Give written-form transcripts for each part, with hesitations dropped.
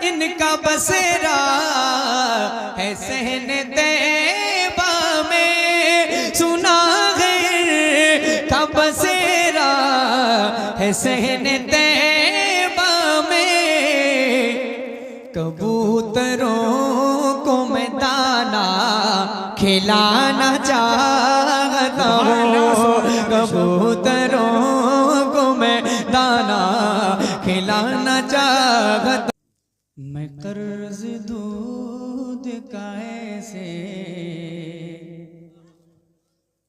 इनका बसेरा है सहने तैबा में। सुना है का बसेरा है सहने तैबा में। कबूतरों को मैं दाना खिलाना चाहता हूँ, कबूतरों को मैं दाना खिलाना चाहता। मैं कर्ज दूध का ऐसे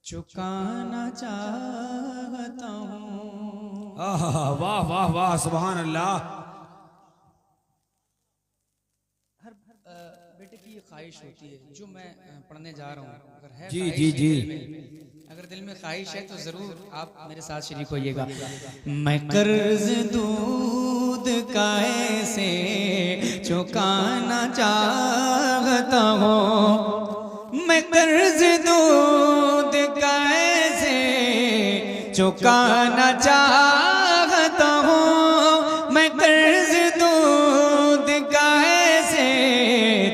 चुकाना चाहता हूँ। वाह वाह वाह, सुभान अल्लाह। हर बेटे की ये ख्वाहिश होती है जो मैं पढ़ने जा रहा हूँ, अगर है जी जी जी, अगर दिल में ख्वाहिश है तो जरूर आप मेरे साथ शरीक होइएगा। मैं कर्ज दूध का ऐसे चुकाना चाहता हूँ, मैं कर्ज दूध का ऐसे चुकाना चाहता हूँ, मैं कर्ज दूध का ऐसे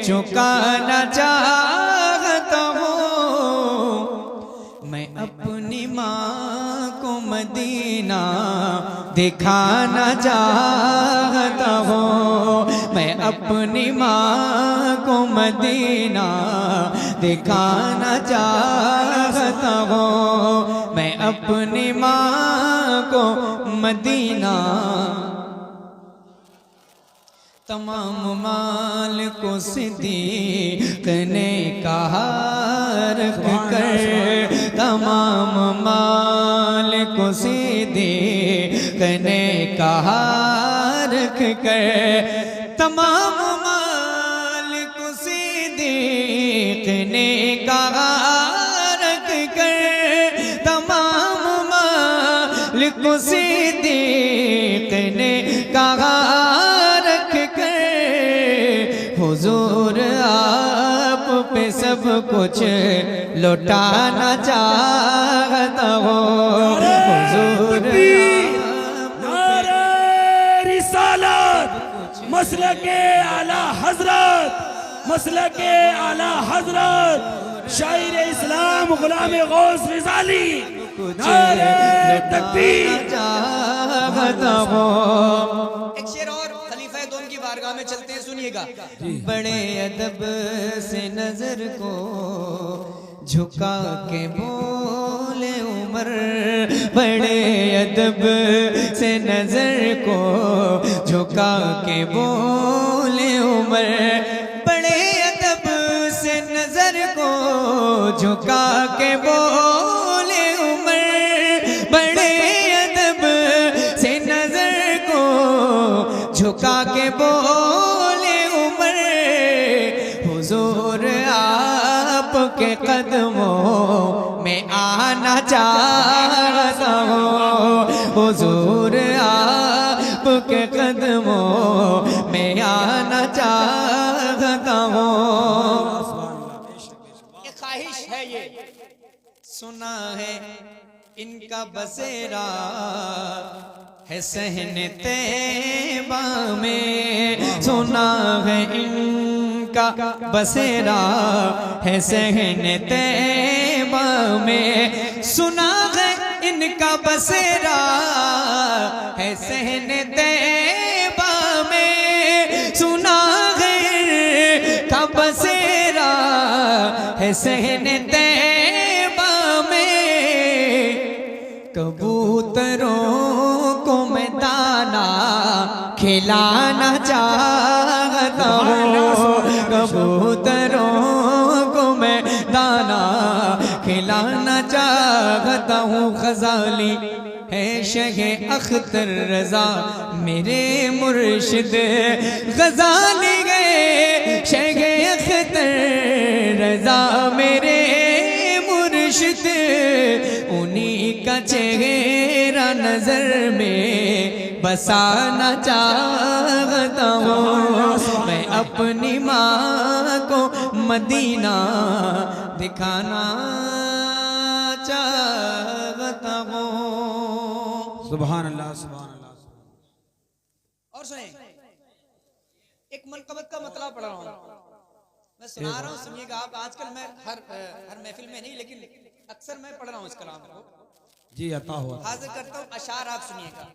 चुकाना चाहता हूँ। मैं अपनी माँ को मदीना दिखाना चाहता हूँ, मैं अपनी माँ को मदीना दिखाना चाहता हूँ, मैं अपनी माँ को मदीना। तमाम माल को सिद्दीक़ ने कहा रख कर, तमाम माल को सिद्दीक़ ने कहा रख कर, तमाम माल को सिद्दीक़ ने कहा रख कर, तमाम माल को सिद्दीक़ ने कहा हुजूर आप पे सब कुछ लौटाना चाहता हूँ। हुजूर रिसालत मसलके आला हजरत, मसलके आला हजरत शायर इस्लाम गुलाम गौस रिजाली नारे तकबीर चाहता हूँ। एक शेर और खलीफा दोम की बारगाह में चलते हैं, सुनिएगा। बड़े अदब से नजर को झुका के बोले उमर, बड़े अदब से नजर को झुका के बोले उमर, बड़े अदब से नजर को झुका के बोले उमर, बड़े अदब से नजर को झुका के बोले उमर। हुजूर आपके कदमों में आना चाहता हूँ, हुजूर आपके कदमों में आना चाहता हूँ। ये ख्वाहिश है, ये सुना है इनका बसेरा है सहने तैबा में। सुना है इनका बसेरा है सहने तैबा में। सुना है इनका बसेरा है सहने तैबा में। सुना है इनका बसेरा है सहने तैबा में। कबूतरों को मैं दाना खिलाना चाहता हूँ, कबूतरों को मैं दाना खिलाना चाहता हूँ। ग़ज़ाली है शगे अख्तर रज़ा मेरे मुर्शिद, ग़ज़ाली है शगे अख्तर रज़ा मेरे मुर्शिद। उन्हीं का चेहरा नजर में बसाना चाहता हूँ। मैं अपनी माँ को मदीना दिखाना चाहता हूँ। सुभान अल्लाह, सुभान अल्लाह। और सुने, एक मनकबत का मतलब पढ़ रहा हूँ, मैं सुना रहा हूँ, सुनिएगा आप। आजकल मैं हर महफिल में नहीं, लेकिन अक्सर मैं पढ़ रहा हूँ इस कलाम को। जी अता हो। हाजिर करता हूँ, अशार आप सुनिएगा।